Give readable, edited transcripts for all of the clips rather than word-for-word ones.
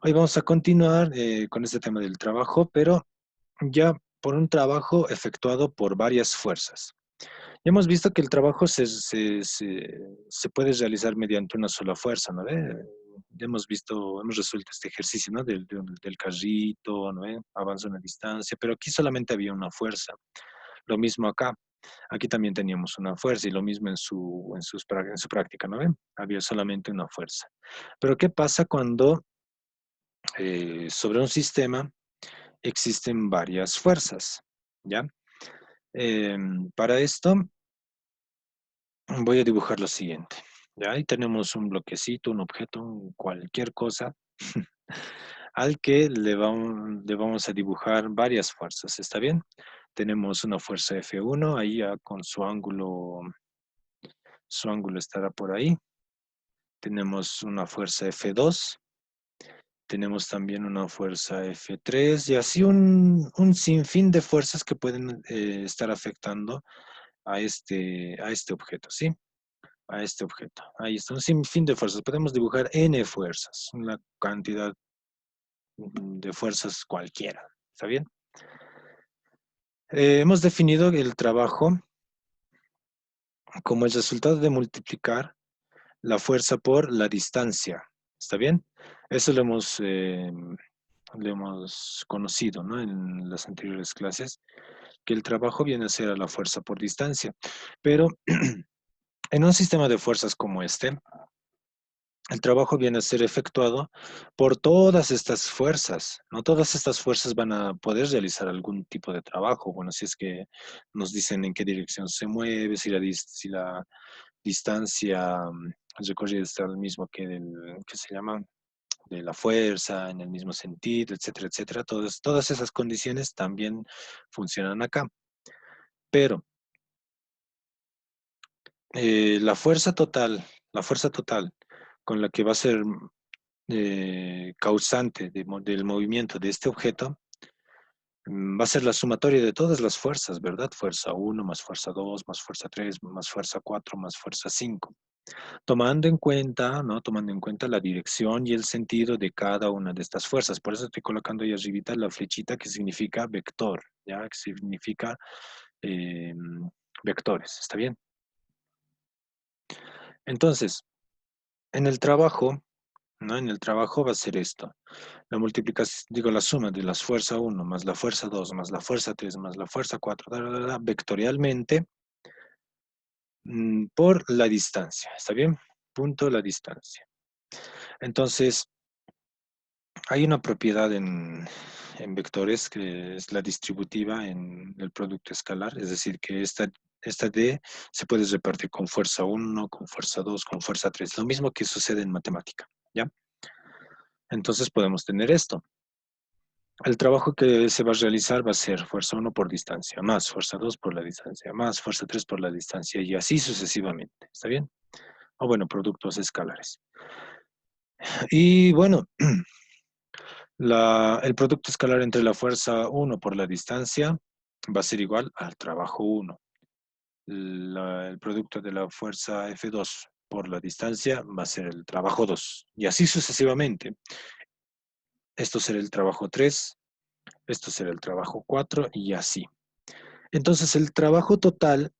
Hoy vamos a continuar con este tema del trabajo, pero ya por un trabajo efectuado por varias fuerzas. Ya hemos visto que el trabajo se puede realizar mediante una sola fuerza, ¿no ve? Ya hemos visto, hemos resuelto este ejercicio, ¿no? Del carrito, ¿no ve? Avanza una distancia, pero aquí solamente había una fuerza. Lo mismo acá. Aquí también teníamos una fuerza y lo mismo en su práctica, ¿no ven? Había solamente una fuerza. Pero ¿qué pasa cuando sobre un sistema existen varias fuerzas? ¿Ya? Eh, para esto voy a dibujar lo siguiente. ¿Ya? Ahí tenemos un bloquecito, un objeto, cualquier cosa, al que le vamos a dibujar varias fuerzas. ¿Está bien? Tenemos una fuerza F1, ahí ya con su ángulo estará por ahí. Tenemos una fuerza F2, tenemos también una fuerza F3 y así un sinfín de fuerzas que pueden estar afectando a este objeto, ¿sí? A este objeto. Ahí está, un sinfín de fuerzas. Podemos dibujar N fuerzas, una cantidad de fuerzas cualquiera, ¿está bien? Hemos definido el trabajo como el resultado de multiplicar la fuerza por la distancia, ¿está bien? Eso lo hemos conocido, ¿no? En las anteriores clases, que el trabajo viene a ser a la fuerza por distancia. Pero en un sistema de fuerzas como este, el trabajo viene a ser efectuado por todas estas fuerzas. No todas estas fuerzas van a poder realizar algún tipo de trabajo. Bueno, si es que nos dicen en qué dirección se mueve, si la distancia recorrida está al mismo que ¿qué se llama? De la fuerza, en el mismo sentido, etcétera, etcétera. Todas esas condiciones también funcionan acá. Pero la fuerza total con la que va a ser causante del movimiento de este objeto, va a ser la sumatoria de todas las fuerzas, ¿verdad? Fuerza uno más fuerza 2 más fuerza 3 más fuerza 4 más fuerza 5. Tomando en cuenta, ¿no? Tomando en cuenta la dirección y el sentido de cada una de estas fuerzas. Por eso estoy colocando ahí arribita la flechita que significa vector, ¿ya? Que significa eh, vectores, ¿está bien? Entonces, en el trabajo, ¿no? En el trabajo va a ser esto. La multiplicación, digo, la suma de la fuerza uno más la fuerza 2 más la fuerza 3 más la fuerza 4 vectorialmente por la distancia, ¿está bien? Punto la distancia. Entonces, hay una propiedad en vectores que es la distributiva en el producto escalar, es decir, que esta D se puede repartir con fuerza uno, con fuerza 2, con fuerza 3, lo mismo que sucede en matemática, ¿ya? Entonces podemos tener esto. El trabajo que se va a realizar va a ser fuerza uno por distancia, más fuerza 2 por la distancia, más fuerza 3 por la distancia y así sucesivamente, ¿está bien? O bueno, productos escalares. Y bueno, el producto escalar entre la fuerza uno por la distancia va a ser igual al trabajo uno. El producto de la fuerza F2 por la distancia va a ser el trabajo 2. Y así sucesivamente. Esto será el trabajo 3, esto será el trabajo 4 y así. Entonces el trabajo total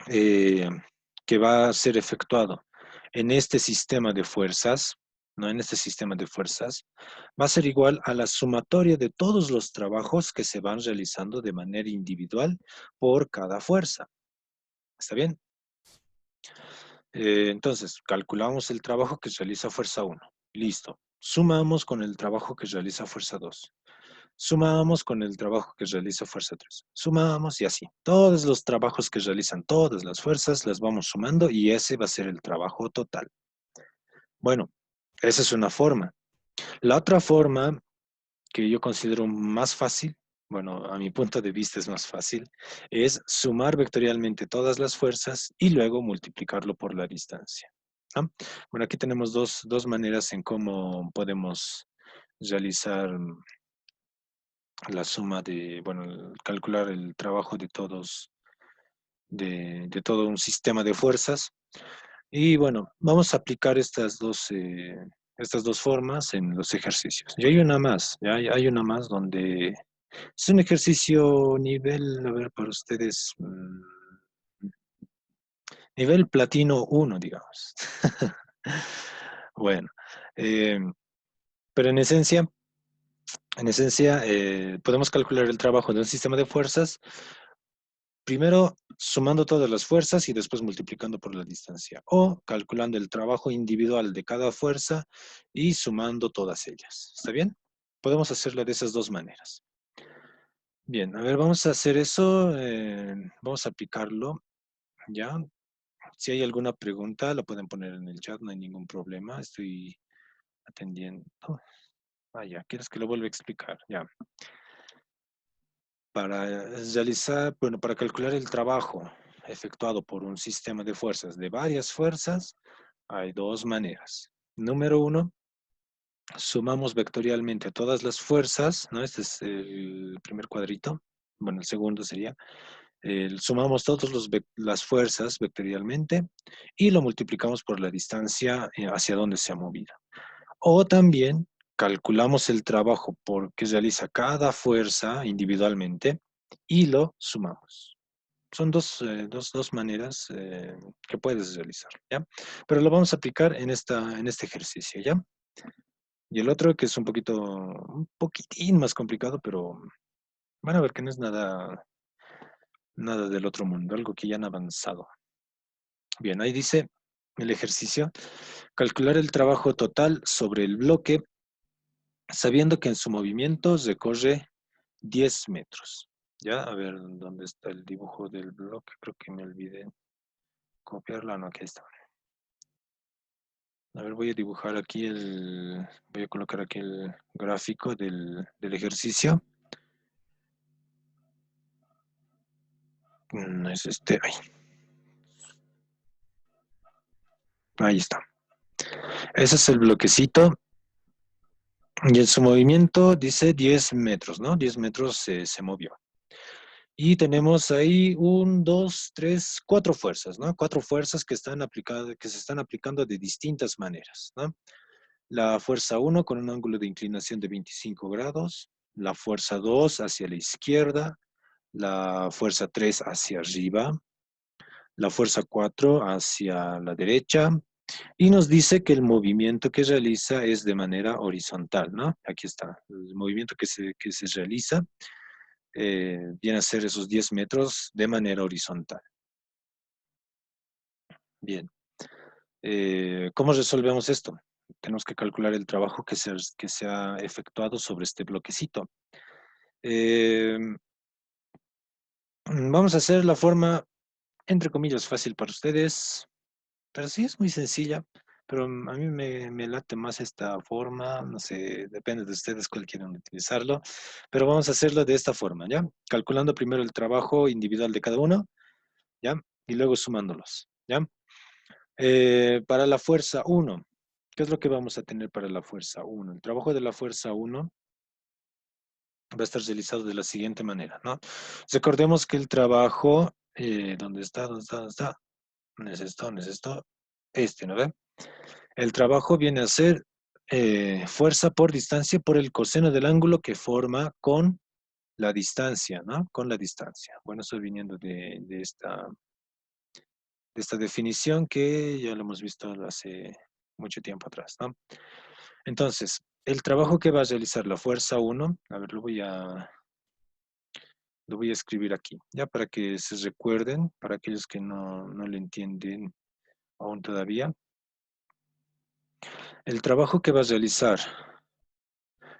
eh, que va a ser efectuado en este sistema de fuerzas, ¿no? En este sistema de fuerzas, va a ser igual a la sumatoria de todos los trabajos que se van realizando de manera individual por cada fuerza. ¿Está bien? Entonces, calculamos el trabajo que realiza fuerza uno. Listo. Sumamos con el trabajo que realiza fuerza 2. Sumamos con el trabajo que realiza fuerza 3. Sumamos y así. Todos los trabajos que realizan todas las fuerzas las vamos sumando y ese va a ser el trabajo total. Bueno, esa es una forma. La otra forma que yo considero más fácil, bueno, a mi punto de vista es más fácil, es sumar vectorialmente todas las fuerzas y luego multiplicarlo por la distancia. ¿Ah? Bueno, aquí tenemos dos maneras en cómo podemos realizar la suma de, bueno, calcular el trabajo de todos, de todo un sistema de fuerzas. Y bueno, vamos a aplicar estas dos formas en los ejercicios. Y hay una más, ¿ya? Hay una más donde es un ejercicio nivel, a ver, para ustedes, nivel platino uno, digamos. Bueno, eh, pero en esencia, podemos calcular el trabajo de un sistema de fuerzas, primero sumando todas las fuerzas y después multiplicando por la distancia, o calculando el trabajo individual de cada fuerza y sumando todas ellas. ¿Está bien? Podemos hacerlo de esas dos maneras. Bien, a ver, vamos a hacer eso, vamos a aplicarlo, ¿ya? Si hay alguna pregunta, la pueden poner en el chat, no hay ningún problema, estoy atendiendo. Ah, ya, ¿quieres que lo vuelva a explicar? Ya. Para realizar, bueno, para calcular el trabajo efectuado por un sistema de fuerzas de varias fuerzas, hay dos maneras. Número uno, sumamos vectorialmente a todas las fuerzas, ¿no? Este es el primer cuadrito. Bueno, el segundo sería, sumamos todas las fuerzas vectorialmente y lo multiplicamos por la distancia hacia donde se ha movido. O también calculamos el trabajo que realiza cada fuerza individualmente y lo sumamos. Son dos maneras que puedes realizar, ¿ya? Pero lo vamos a aplicar en este ejercicio, ¿ya? Y el otro que es un poquitín más complicado, pero van a ver que no es nada del otro mundo, algo que ya han avanzado. Bien, ahí dice el ejercicio, calcular el trabajo total sobre el bloque sabiendo que en su movimiento recorre 10 metros. Ya, a ver, ¿dónde está el dibujo del bloque? Creo que me olvidé copiarla. No, aquí está. A ver, voy a colocar aquí el gráfico del ejercicio. No es este, ahí está. Ese es el bloquecito. Y en su movimiento dice 10 metros, ¿no? 10 metros se movió. Y tenemos ahí dos, tres, cuatro fuerzas, ¿no? Cuatro fuerzas que se están aplicando de distintas maneras, ¿no? La fuerza 1 con un ángulo de inclinación de 25 grados, la fuerza 2 hacia la izquierda, la fuerza 3 hacia arriba, la fuerza 4 hacia la derecha, y nos dice que el movimiento que realiza es de manera horizontal, ¿no? Aquí está, el movimiento que se realiza viene a ser esos 10 metros de manera horizontal. Bien. ¿Cómo resolvemos esto? Tenemos que calcular el trabajo que se ha efectuado sobre este bloquecito. Eh, vamos a hacer la forma, entre comillas, fácil para ustedes, pero sí es muy sencilla, pero a mí me late más esta forma, no sé, depende de ustedes cuál quieran utilizarlo, pero vamos a hacerlo de esta forma, ¿ya? Calculando primero el trabajo individual de cada uno, ¿ya? Y luego sumándolos, ¿ya? Para la fuerza 1, ¿qué es lo que vamos a tener para la fuerza 1? El trabajo de la fuerza 1 va a estar realizado de la siguiente manera, ¿no? Recordemos que el trabajo, ¿dónde está? ¿Dónde está? ¿Dónde está? ¿Dónde es esto? ¿No ve? El trabajo viene a ser fuerza por distancia por el coseno del ángulo que forma con la distancia, ¿no? Con la distancia. Bueno, estoy viniendo de esta definición que ya lo hemos visto hace mucho tiempo atrás, ¿no? Entonces, el trabajo que va a realizar la fuerza 1, a ver, lo voy a escribir aquí, ya para que se recuerden, para aquellos que no lo entienden aún todavía. El trabajo que va a realizar,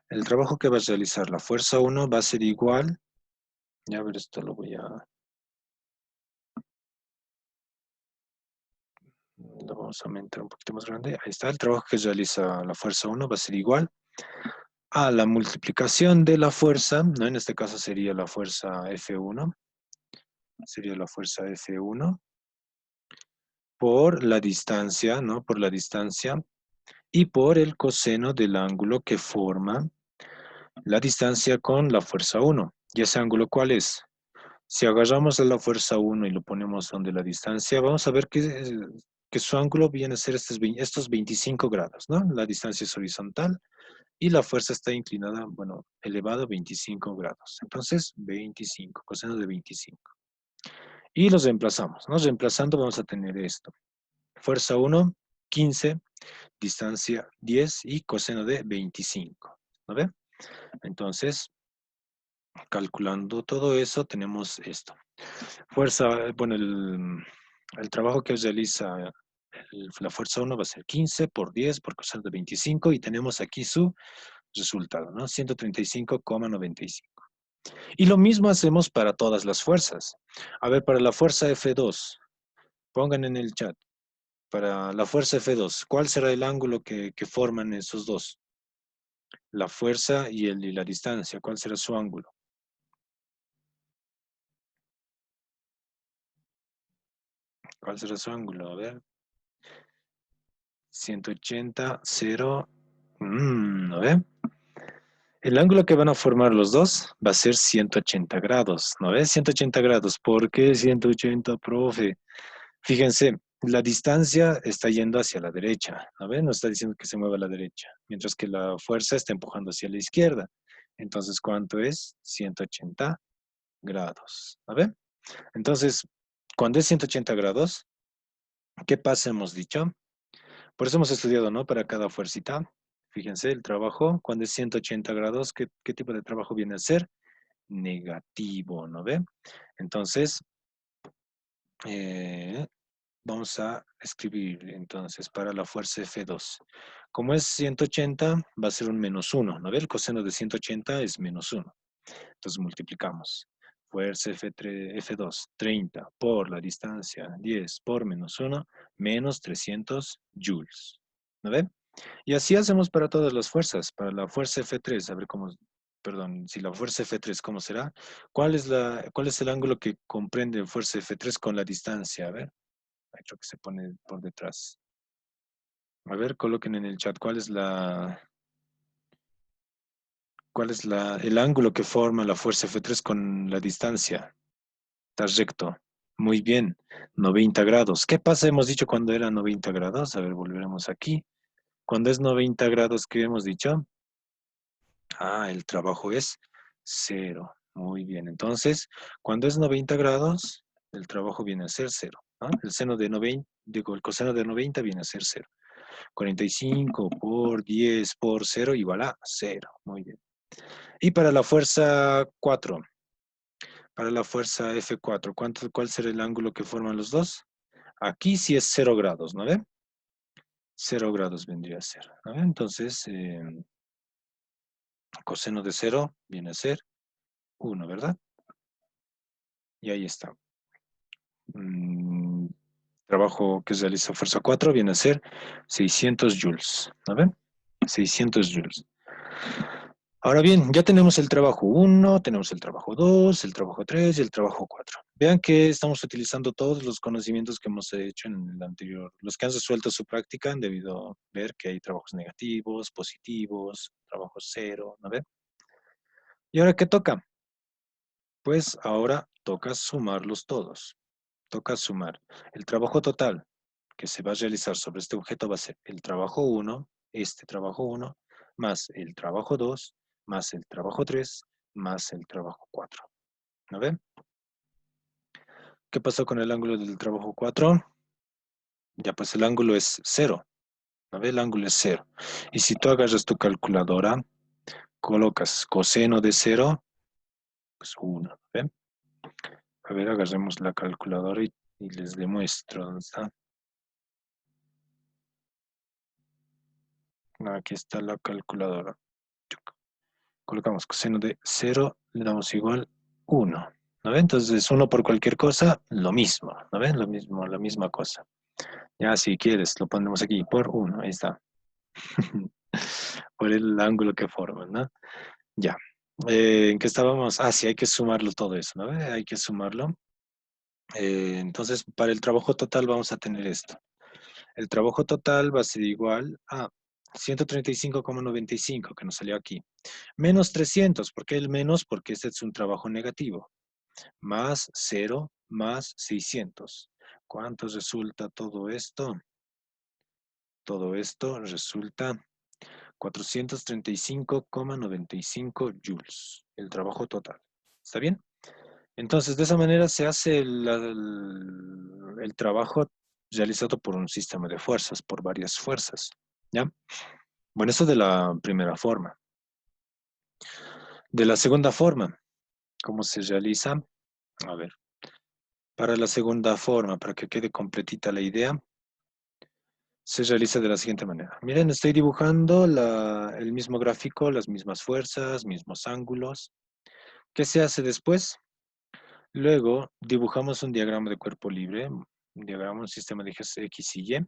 el trabajo que va a realizar la fuerza 1 va a ser igual, ya a ver, esto lo vamos a aumentar un poquito más grande. Ahí está, el trabajo que realiza la fuerza 1 va a ser igual a la multiplicación de la fuerza, ¿no? En este caso sería la fuerza F1, por la distancia, ¿no? Por la distancia y por el coseno del ángulo que forma la distancia con la fuerza 1. ¿Y ese ángulo cuál es? Si agarramos a la fuerza 1 y lo ponemos donde la distancia, vamos a ver que que su ángulo viene a ser estos 25 grados, ¿no? La distancia es horizontal y la fuerza está inclinada, bueno, elevado a 25 grados. Entonces, 25, coseno de 25. Y los reemplazamos, ¿no? Reemplazando vamos a tener esto. Fuerza 1, 15, distancia 10 y coseno de 25, ¿no ve? Entonces, calculando todo eso, tenemos esto. Fuerza, bueno, el trabajo que realiza la fuerza 1 va a ser 15 por 10 por coseno de 25 y tenemos aquí su resultado, ¿no? 135,95. Y lo mismo hacemos para todas las fuerzas. A ver, para la fuerza F2, pongan en el chat. Para la fuerza F2, ¿cuál será el ángulo que forman esos dos? La fuerza y la distancia, ¿cuál será su ángulo? ¿Cuál será su ángulo? A ver. 180, 0. ¿No ve? El ángulo que van a formar los dos va a ser 180 grados. ¿No ves? 180 grados. ¿Por qué 180, profe? Fíjense, la distancia está yendo hacia la derecha. ¿No ves? Nos está diciendo que se mueva a la derecha. Mientras que la fuerza está empujando hacia la izquierda. Entonces, ¿cuánto es? 180 grados. ¿No ves? Entonces, cuando es 180 grados, ¿qué pasa hemos dicho? Por eso hemos estudiado, ¿no? Para cada fuercita. Fíjense, el trabajo, cuando es 180 grados, ¿qué tipo de trabajo viene a ser? Negativo, ¿no ve? Entonces, eh, vamos a escribir, entonces, para la fuerza F2. Como es 180, va a ser un menos 1, ¿no ve? El coseno de 180 es menos 1. Entonces, multiplicamos. Fuerza F3, F2, 30 por la distancia, 10 por menos 1, menos 300 joules. ¿No ve? Y así hacemos para todas las fuerzas. Para la fuerza F3, a ver cómo, perdón, si la fuerza F3, ¿cómo será? ¿Cuál es el ángulo que comprende fuerza F3 con la distancia? A ver, ahí creo que se pone por detrás. A ver, coloquen en el chat el ángulo que forma la fuerza F3 con la distancia. Está recto. Muy bien. 90 grados. ¿Qué pasa? Hemos dicho cuando era 90 grados. A ver, volveremos aquí. Cuando es 90 grados, ¿qué hemos dicho? El trabajo es 0. Muy bien. Entonces, cuando es 90 grados, el trabajo viene a ser 0. ¿No? El seno de 90, digo, el coseno de 90 viene a ser 0. 45 por 10 por 0 igual a 0. Muy bien. Y para la fuerza 4, para la fuerza F4, ¿cuál será el ángulo que forman los dos? Aquí sí es 0 grados, ¿no ve? 0 grados vendría a ser. ¿No ve? Entonces, coseno de 0 viene a ser 1, ¿verdad? Y ahí está. Mm, trabajo que realiza fuerza 4 viene a ser 600 joules. ¿No ven? 600 joules. Ahora bien, ya tenemos el trabajo 1, tenemos el trabajo 2, el trabajo 3 y el trabajo 4. Vean que estamos utilizando todos los conocimientos que hemos hecho en el anterior. Los que han resuelto su práctica han debido ver que hay trabajos negativos, positivos, trabajos 0, ¿no ven? ¿Y ahora qué toca? Pues ahora toca sumarlos todos. Toca sumar. El trabajo total que se va a realizar sobre este objeto va a ser el trabajo 1, este trabajo 1, más el trabajo 2, más el trabajo 3, más el trabajo 4. ¿No ven? ¿Qué pasó con el ángulo del trabajo 4? Ya pues el ángulo es 0. ¿No ven? El ángulo es 0. Y si tú agarras tu calculadora, colocas coseno de 0, pues 1. ¿No ven? A ver, agarremos la calculadora y les demuestro dónde está. Aquí está la calculadora. Colocamos coseno de 0, le damos igual 1. ¿No ven? Entonces 1 por cualquier cosa, lo mismo. ¿No ven? Lo mismo, la misma cosa. Ya si quieres, lo ponemos aquí por 1. Ahí está. Por el ángulo que forman, ¿no? Ya. ¿En qué estábamos? Sí, hay que sumarlo todo eso, ¿no? Hay que sumarlo. Entonces, para el trabajo total vamos a tener esto. El trabajo total va a ser igual a 135,95 que nos salió aquí. Menos 300, ¿por qué el menos? Porque este es un trabajo negativo. Más 0 más 600. ¿Cuánto resulta todo esto? Todo esto resulta 435,95 joules, el trabajo total. ¿Está bien? Entonces, de esa manera se hace el trabajo realizado por un sistema de fuerzas, por varias fuerzas. ¿Ya? Bueno, eso de la primera forma. De la segunda forma, ¿cómo se realiza? A ver, para la segunda forma, para que quede completita la idea, se realiza de la siguiente manera. Miren, estoy dibujando el mismo gráfico, las mismas fuerzas, mismos ángulos. ¿Qué se hace después? Luego dibujamos un diagrama de cuerpo libre, un diagrama, un sistema de ejes X y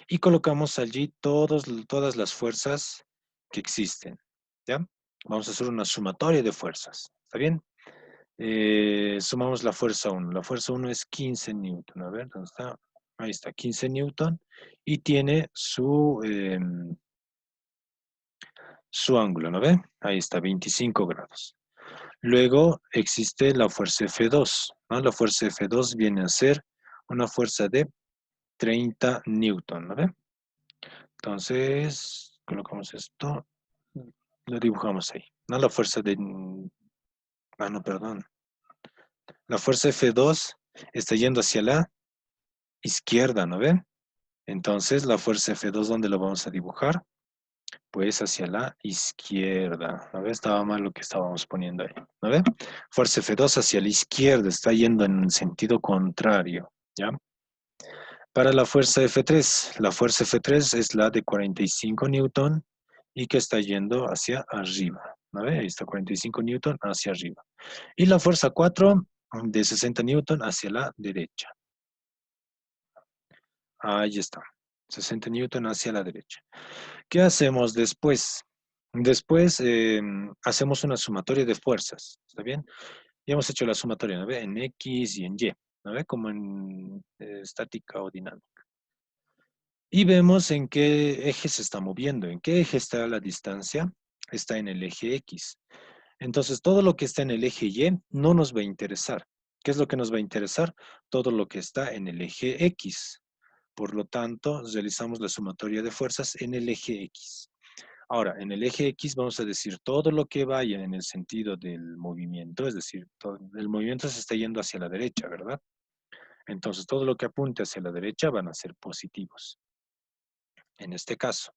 y colocamos allí todas las fuerzas que existen. ¿Ya? Vamos a hacer una sumatoria de fuerzas. ¿Está bien? Sumamos la fuerza 1. La fuerza 1 es 15 newton. A ver, ¿dónde está? Ahí está, 15 newton. Y tiene su ángulo, ¿no ve? Ahí está, 25 grados. Luego existe la fuerza F2, ¿no? La fuerza F2 viene a ser una fuerza de 30 newton, ¿no ve? Entonces, colocamos esto, lo dibujamos ahí, ¿no? La fuerza de... Ah, no, perdón. La fuerza F2 está yendo hacia la izquierda, ¿no ve? Entonces, la fuerza F2, ¿dónde lo vamos a dibujar? Pues hacia la izquierda. ¿No ve? Estaba mal lo que estábamos poniendo ahí. ¿No ve? Fuerza F2 hacia la izquierda, está yendo en sentido contrario. ¿Ya? Para la fuerza F3 es la de 45 newton y que está yendo hacia arriba. ¿No ve? Ahí está 45 newton hacia arriba. Y la fuerza 4 de 60 newton hacia la derecha. Ahí está. 60 newton hacia la derecha. ¿Qué hacemos después? Después hacemos una sumatoria de fuerzas, ¿está bien? Ya hemos hecho la sumatoria, ¿no ve? En X y en Y, ¿no ve? Como en estática o dinámica. Y vemos en qué eje se está moviendo, en qué eje está la distancia, está en el eje X. Entonces, todo lo que está en el eje Y no nos va a interesar. ¿Qué es lo que nos va a interesar? Todo lo que está en el eje X. Por lo tanto, realizamos la sumatoria de fuerzas en el eje X. Ahora, en el eje X vamos a decir todo lo que vaya en el sentido del movimiento, es decir, el movimiento se está yendo hacia la derecha, ¿verdad? Entonces, todo lo que apunte hacia la derecha van a ser positivos. En este caso,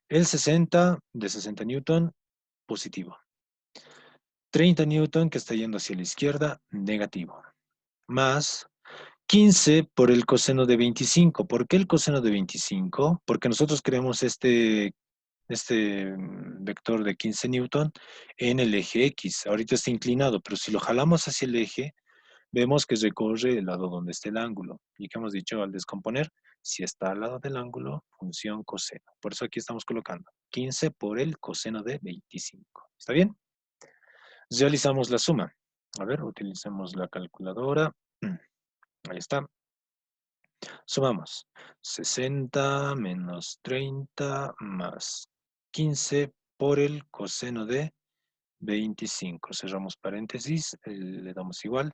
el 60 de 60 newton, positivo. 30 newton que está yendo hacia la izquierda, negativo. Más 15 por el coseno de 25. ¿Por qué el coseno de 25? Porque nosotros creamos este vector de 15 newton en el eje X. Ahorita está inclinado, pero si lo jalamos hacia el eje, vemos que recorre el lado donde está el ángulo. Y que hemos dicho al descomponer, si está al lado del ángulo, función coseno. Por eso aquí estamos colocando 15 por el coseno de 25. ¿Está bien? Realizamos la suma. A ver, utilicemos la calculadora. Ahí está. Sumamos 60 menos 30 más 15 por el coseno de 25. Cerramos paréntesis, le damos igual.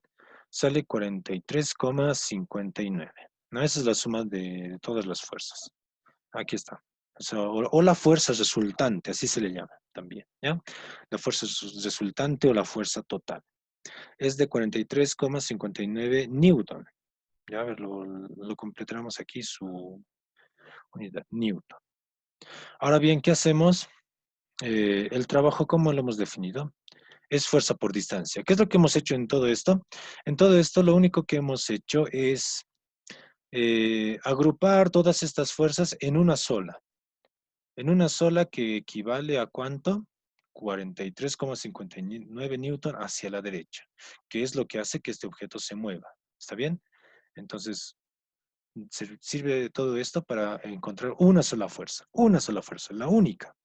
Sale 43,59. ¿No? Esa es la suma de todas las fuerzas. Aquí está. O la fuerza resultante, así se le llama también. ¿Ya? La fuerza resultante o la fuerza total. Es de 43,59 newton. Ya, a ver, lo completaremos aquí su unidad, newton. Ahora bien, ¿qué hacemos? El trabajo, ¿cómo lo hemos definido? Es fuerza por distancia. ¿Qué es lo que hemos hecho en todo esto? En todo esto, lo único que hemos hecho es agrupar todas estas fuerzas en una sola. En una sola que equivale a ¿cuánto? 43,59 newton hacia la derecha, que es lo que hace que este objeto se mueva. ¿Está bien? Entonces, sirve todo esto para encontrar una sola fuerza, la única.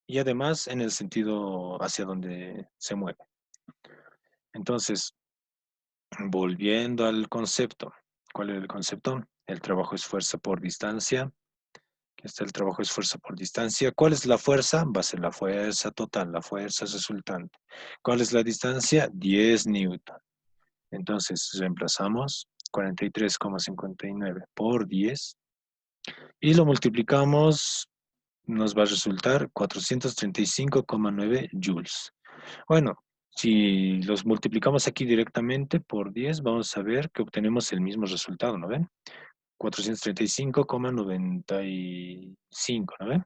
Y además en el sentido hacia donde se mueve. Entonces, volviendo al concepto. ¿Cuál es el concepto? El trabajo es fuerza por distancia. Aquí está el trabajo es fuerza por distancia. ¿Cuál es la fuerza? Va a ser la fuerza total, la fuerza resultante. ¿Cuál es la distancia? 10 newton. Entonces, reemplazamos 43,59 por 10 y lo multiplicamos, nos va a resultar 435,9 joules. Bueno, si los multiplicamos aquí directamente por 10, vamos a ver que obtenemos el mismo resultado, ¿no ven? 435,95, ¿no ven?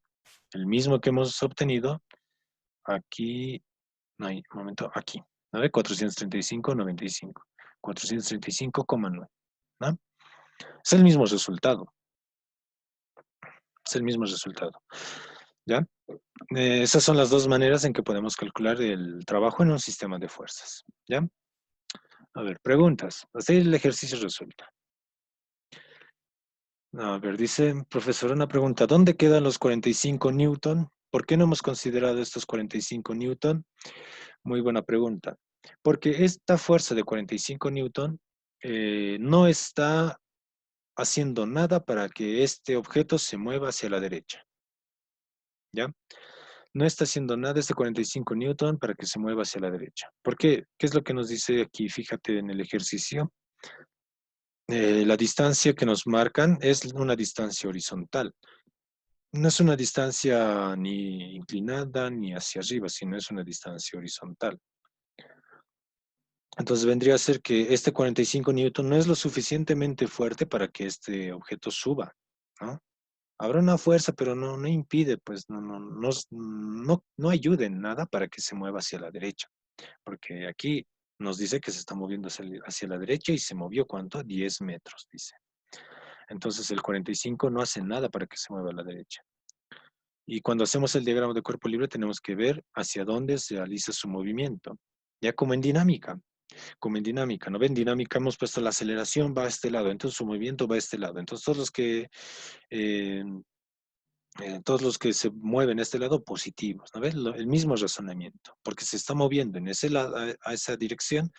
El mismo que hemos obtenido aquí, no hay, un momento, aquí, ¿no ve? 435,95, 435,9, ¿no? Es el mismo resultado, es el mismo resultado, ¿ya? Esas son las dos maneras en que podemos calcular el trabajo en un sistema de fuerzas, ¿ya? A ver, preguntas. Hasta ahí el ejercicio resulta. A ver, dice, profesor, una pregunta. ¿Dónde quedan los 45 newton? ¿Por qué no hemos considerado estos 45 newton? Muy buena pregunta. Porque esta fuerza de 45 newton no está haciendo nada para que este objeto se mueva hacia la derecha, ¿ya? No está haciendo nada este 45 newton para que se mueva hacia la derecha. ¿Por qué? ¿Qué es lo que nos dice aquí? Fíjate en el ejercicio. La distancia que nos marcan es una distancia horizontal. No es una distancia ni inclinada ni hacia arriba, sino es una distancia horizontal. Entonces vendría a ser que este 45 newton no es lo suficientemente fuerte para que este objeto suba, ¿no? Habrá una fuerza, pero no impide, pues no ayuda en nada para que se mueva hacia la derecha, porque aquí nos dice que se está moviendo hacia la derecha y se movió, ¿cuánto? 10 metros, dice. Entonces el 45 no hace nada para que se mueva a la derecha. Y cuando hacemos el diagrama de cuerpo libre tenemos que ver hacia dónde se realiza su movimiento. Ya como en dinámica, ¿no ven? Dinámica hemos puesto la aceleración va a este lado, entonces su movimiento va a este lado. Entonces eh, todos los que se mueven a este lado positivos, ¿no ven? El mismo razonamiento, porque se está moviendo en ese lado, a esa dirección,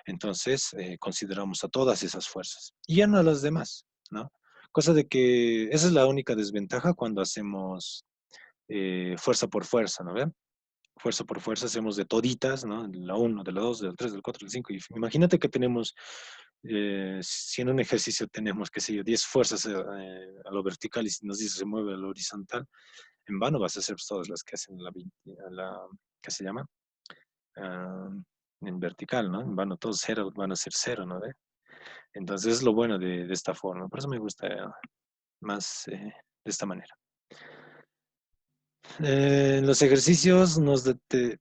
entonces consideramos a todas esas fuerzas y ya no a las demás, ¿no? Cosa de que esa es la única desventaja cuando hacemos fuerza por fuerza, ¿no ven? Fuerza por fuerza hacemos de toditas, ¿no? De la 1, de la 2, de la 3, del 4, del 5. Y imagínate que tenemos, si en un ejercicio tenemos, qué sé yo, 10 fuerzas a lo vertical y si nos dice se mueve a lo horizontal, en vano vas a hacer todas las que hacen ¿qué se llama? Ah, en vertical, ¿no? En vano, todos cero van a ser cero, ¿no ve? Entonces es lo bueno de esta forma. Por eso me gusta más de esta manera. En los ejercicios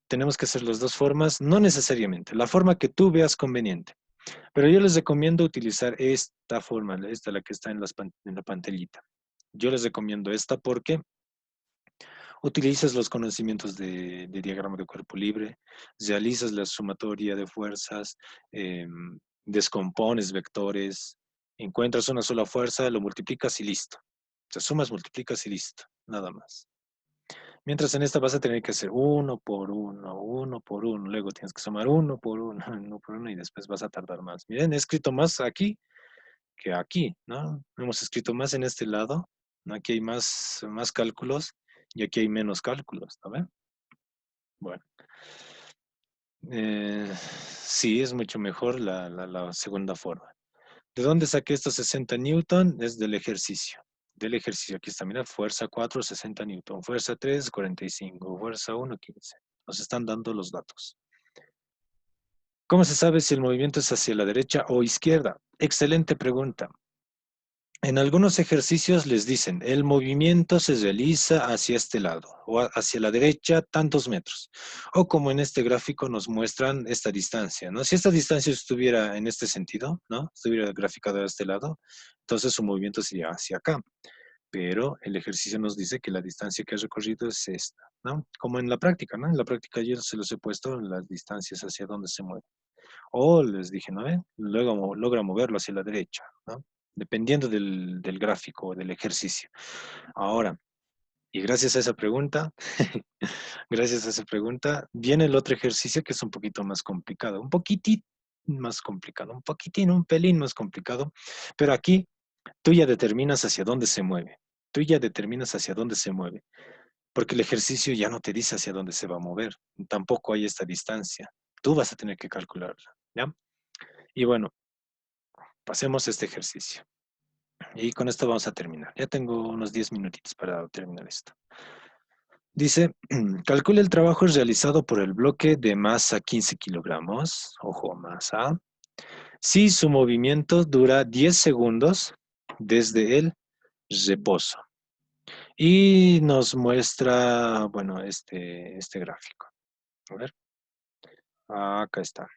tenemos que hacer las dos formas, no necesariamente, la forma que tú veas conveniente. Pero yo les recomiendo utilizar esta forma, esta la que está en la pantallita. Yo les recomiendo esta porque utilizas los conocimientos de diagrama de cuerpo libre, realizas la sumatoria de fuerzas, descompones vectores, encuentras una sola fuerza, lo multiplicas y listo. O sea, sumas, multiplicas y listo, nada más. Mientras en esta vas a tener que hacer uno por uno, luego tienes que sumar uno por uno, uno por uno y después vas a tardar más. Miren, he escrito más aquí que aquí, ¿no? Hemos escrito más en este lado, ¿no? Aquí hay más cálculos y aquí hay menos cálculos, ¿no ven? Bueno, sí, es mucho mejor la segunda forma. ¿De dónde saqué estos 60 newton? Es del ejercicio. Del ejercicio, aquí está, mira, fuerza 4, 60 newton, fuerza 3, 45, fuerza 1, 15. Nos están dando los datos. ¿Cómo se sabe si el movimiento es hacia la derecha o izquierda? Excelente pregunta. En algunos ejercicios les dicen, el movimiento se realiza hacia este lado o hacia la derecha tantos metros. O como en este gráfico nos muestran esta distancia, ¿no? Si esta distancia estuviera en este sentido, ¿no? Estuviera graficado a este lado, entonces su movimiento sería hacia acá. Pero el ejercicio nos dice que la distancia que ha recorrido es esta, ¿no? Como en la práctica, ¿no? En la práctica yo se los he puesto las distancias hacia dónde se mueve. O les dije, ¿no? Luego logra moverlo hacia la derecha, ¿no? Dependiendo del gráfico o del ejercicio. Ahora, y gracias a esa pregunta, gracias a esa pregunta, viene el otro ejercicio que es un poquito más complicado, un poquitín más complicado, un poquitín, un pelín más complicado, pero aquí tú ya determinas hacia dónde se mueve. Tú ya determinas hacia dónde se mueve, porque el ejercicio ya no te dice hacia dónde se va a mover, tampoco hay esta distancia. Tú vas a tener que calcularla, ¿ya? Y bueno, Pasemos este ejercicio. Y con esto vamos a terminar. Ya tengo unos 10 minutitos para terminar esto. Dice, calcule el trabajo realizado por el bloque de masa 15 kilogramos, ojo, masa, si su movimiento dura 10 segundos desde el reposo. Y nos muestra, bueno, este gráfico. A ver, acá está.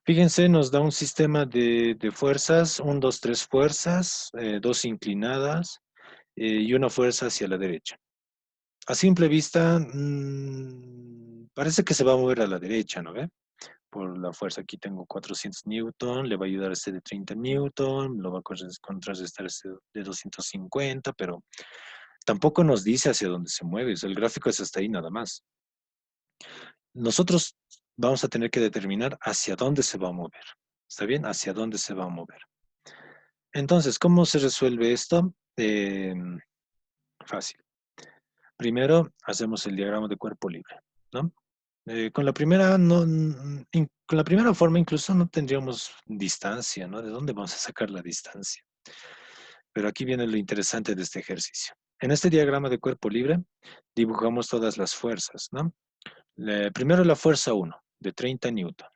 Fíjense, nos da un sistema de fuerzas, 3 fuerzas, 2 inclinadas y una fuerza hacia la derecha. A simple vista, parece que se va a mover a la derecha, ¿no ve? Por la fuerza aquí tengo 400 newton, le va a ayudar este de 30 newton, lo va a contrarrestar este de 250, pero tampoco nos dice hacia dónde se mueve, o sea, el gráfico es hasta ahí nada más. Nosotros vamos a tener que determinar hacia dónde se va a mover. ¿Está bien? Hacia dónde se va a mover. Entonces, ¿cómo se resuelve esto? Fácil. Primero, hacemos el diagrama de cuerpo libre, ¿no? Con la primera, con la primera forma incluso no tendríamos distancia, ¿no? ¿De dónde vamos a sacar la distancia? Pero aquí viene lo interesante de este ejercicio. En este diagrama de cuerpo libre, dibujamos todas las fuerzas, ¿no? Primero la fuerza 1, de 30 newton.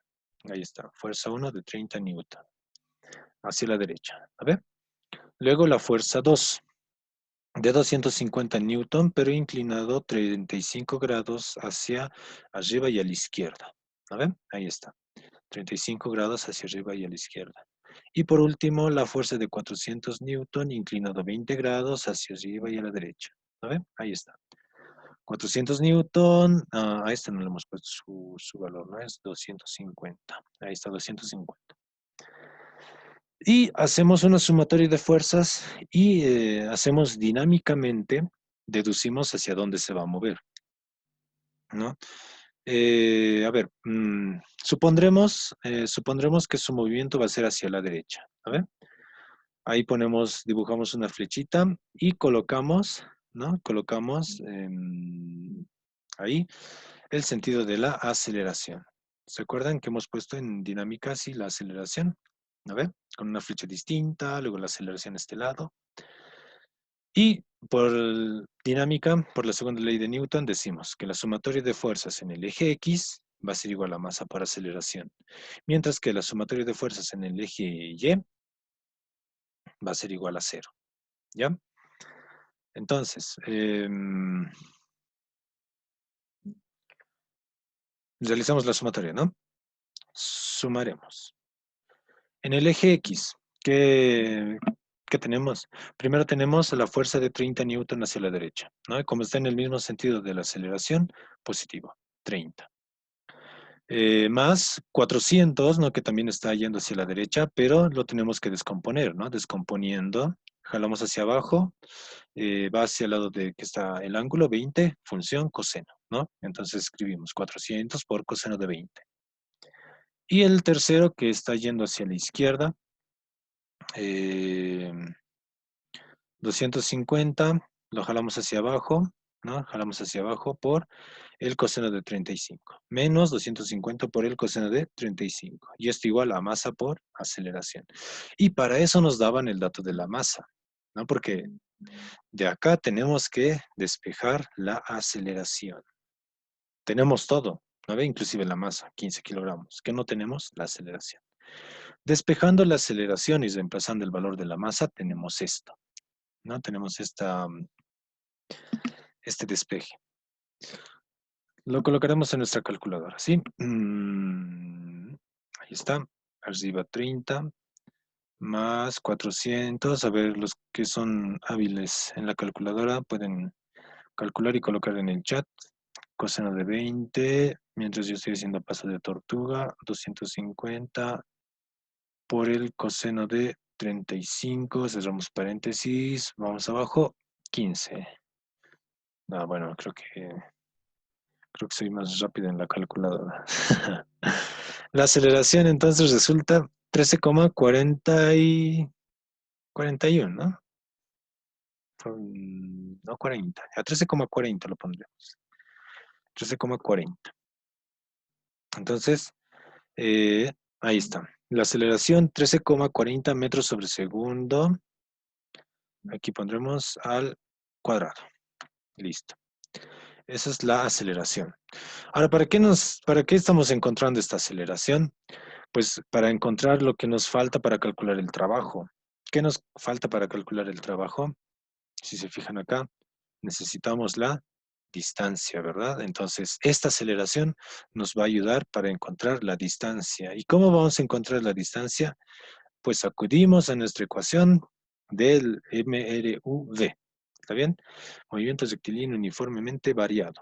Ahí está, fuerza 1 de 30 newton. Hacia la derecha, ¿a ver? Luego la fuerza 2, de 250 newton, pero inclinado 35 grados hacia arriba y a la izquierda. ¿A ver? Ahí está. 35 grados hacia arriba y a la izquierda. Y por último, la fuerza de 400 newton, inclinado 20 grados hacia arriba y a la derecha. ¿A ver? Ahí está. 400 newton, a este no le hemos puesto su valor, ¿no? Es 250. Ahí está, 250. Y hacemos una sumatoria de fuerzas y hacemos dinámicamente, deducimos hacia dónde se va a mover, ¿no? A ver, supondremos que su movimiento va a ser hacia la derecha. A ver, ahí dibujamos una flechita y colocamos, ¿no? Colocamos ahí el sentido de la aceleración. ¿Se acuerdan que hemos puesto en dinámica así la aceleración? A ver, con una flecha distinta, luego la aceleración a este lado. Y por dinámica, por la segunda ley de Newton, decimos que la sumatoria de fuerzas en el eje X va a ser igual a masa por aceleración, mientras que la sumatoria de fuerzas en el eje Y va a ser igual a cero. ¿Ya? Entonces, realizamos la sumatoria, ¿no? Sumaremos. En el eje X, ¿qué tenemos? Primero tenemos la fuerza de 30 newton hacia la derecha, ¿no? Y como está en el mismo sentido de la aceleración, positivo, 30. Más 400, ¿no? Que también está yendo hacia la derecha, pero lo tenemos que descomponer, ¿no? Descomponiendo, jalamos hacia abajo, va hacia el lado de que está el ángulo 20, función coseno, ¿no? Entonces escribimos 400 por coseno de 20. Y el tercero que está yendo hacia la izquierda, 250, lo jalamos hacia abajo, ¿no? Jalamos hacia abajo por el coseno de 35, menos 250 por el coseno de 35. Y esto igual a masa por aceleración. Y para eso nos daban el dato de la masa, ¿no? Porque de acá tenemos que despejar la aceleración. Tenemos todo, ¿no ve? Inclusive la masa, 15 kilogramos. ¿Qué no tenemos? La aceleración. Despejando la aceleración y reemplazando el valor de la masa, tenemos esto, ¿no? Tenemos este despeje. Lo colocaremos en nuestra calculadora, ¿sí? Ahí está. Arriba 30 más 400. A ver, los que son hábiles en la calculadora pueden calcular y colocar en el chat. Coseno de 20, mientras yo estoy haciendo paso de tortuga, 250 por el coseno de 35, cerramos paréntesis, vamos abajo, 15. Bueno, creo que soy más rápido en la calculadora. La aceleración entonces resulta 13,41, ¿no? No 40, a 13,40 lo pondremos. 13,40. Entonces, Ahí está. La aceleración 13,40 metros sobre segundo. Aquí pondremos al cuadrado. Listo. Esa es la aceleración. Ahora, para qué estamos encontrando esta aceleración? Pues para encontrar lo que nos falta para calcular el trabajo. ¿Qué nos falta para calcular el trabajo? Si se fijan acá, necesitamos la distancia, ¿verdad? Entonces, esta aceleración nos va a ayudar para encontrar la distancia. ¿Y cómo vamos a encontrar la distancia? Pues acudimos a nuestra ecuación del MRUV. ¿Está bien? Movimiento rectilíneo uniformemente variado.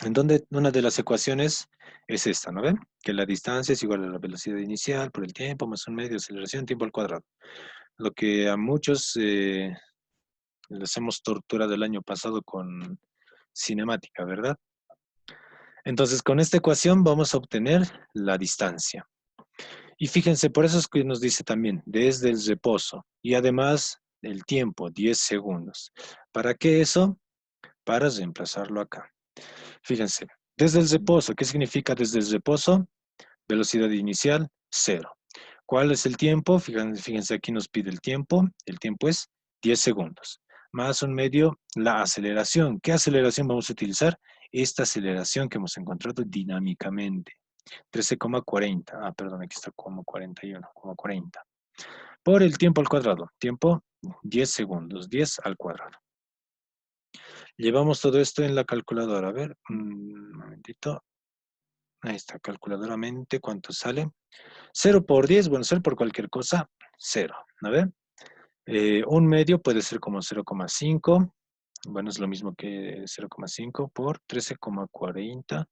En donde una de las ecuaciones es esta, ¿no ven? Que la distancia es igual a la velocidad inicial por el tiempo más un medio de aceleración, tiempo al cuadrado. Lo que a muchos les hemos torturado el año pasado con cinemática, ¿verdad? Entonces, con esta ecuación vamos a obtener la distancia. Y fíjense, por eso es que nos dice también, desde el reposo. Y además, el tiempo, 10 segundos. ¿Para qué eso? Para reemplazarlo acá. Fíjense, desde el reposo, ¿qué significa desde el reposo? Velocidad inicial, 0. ¿Cuál es el tiempo? Fíjense, aquí nos pide el tiempo. El tiempo es 10 segundos. Más un medio, la aceleración. ¿Qué aceleración vamos a utilizar? Esta aceleración que hemos encontrado dinámicamente. 13,40. Ah, perdón, aquí está como 41,40. Por el tiempo al cuadrado. Tiempo, 10 segundos. 10 al cuadrado. Llevamos todo esto en la calculadora. A ver, un momentito. Ahí está, calculadoramente, ¿cuánto sale? 0 por 10, bueno, 0 por cualquier cosa, 0, ¿no ve? Un medio puede ser como 0,5, bueno, es lo mismo que 0,5 por 13,40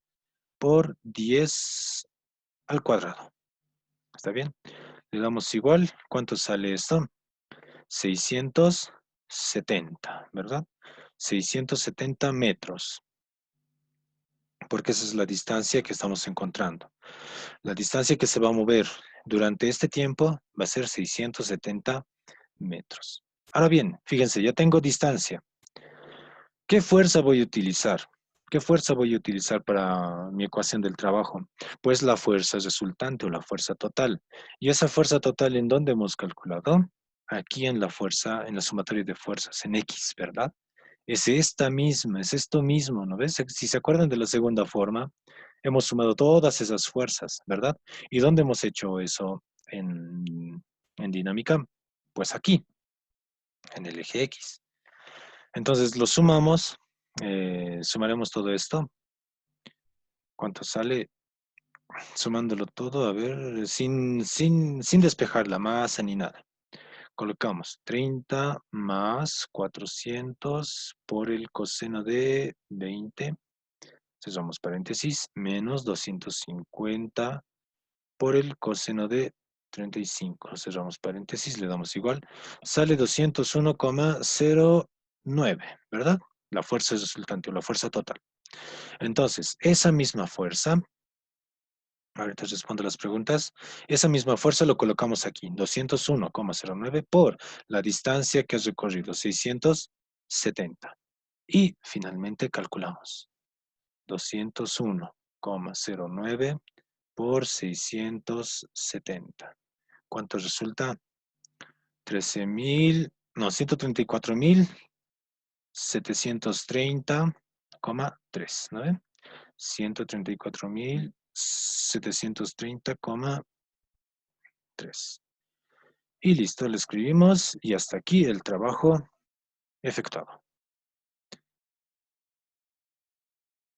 por 10 al cuadrado. ¿Está bien? Le damos igual, ¿cuánto sale esto? 670, ¿verdad? 670 metros, porque esa es la distancia que estamos encontrando. La distancia que se va a mover durante este tiempo va a ser 670 metros. Ahora bien, fíjense, ya tengo distancia. ¿Qué fuerza voy a utilizar? ¿Qué fuerza voy a utilizar para mi ecuación del trabajo? Pues la fuerza resultante o la fuerza total. ¿Y esa fuerza total en dónde hemos calculado? Aquí en la fuerza, en la sumatoria de fuerzas, en X, ¿verdad? Es esta misma, es esto mismo, ¿no ves? Si se acuerdan de la segunda forma, hemos sumado todas esas fuerzas, ¿verdad? ¿Y dónde hemos hecho eso en dinámica? Pues aquí, en el eje X. Entonces lo sumamos, sumaremos todo esto. ¿Cuánto sale? Sumándolo todo, a ver, sin despejar la masa ni nada. Colocamos 30 más 400 por el coseno de 20, cerramos paréntesis, menos 250 por el coseno de 35, cerramos paréntesis, le damos igual, sale 201,09, ¿verdad? La fuerza resultante o la fuerza total. Entonces, esa misma fuerza, ahorita respondo las preguntas, esa misma fuerza lo colocamos aquí, 201,09 por la distancia que has recorrido, 670. Y finalmente calculamos 201,09 por 670. ¿Cuánto resulta? 13,000, no, 134,730,3, ¿no ven? 134,730,3. Y listo, lo escribimos y hasta aquí el trabajo efectuado.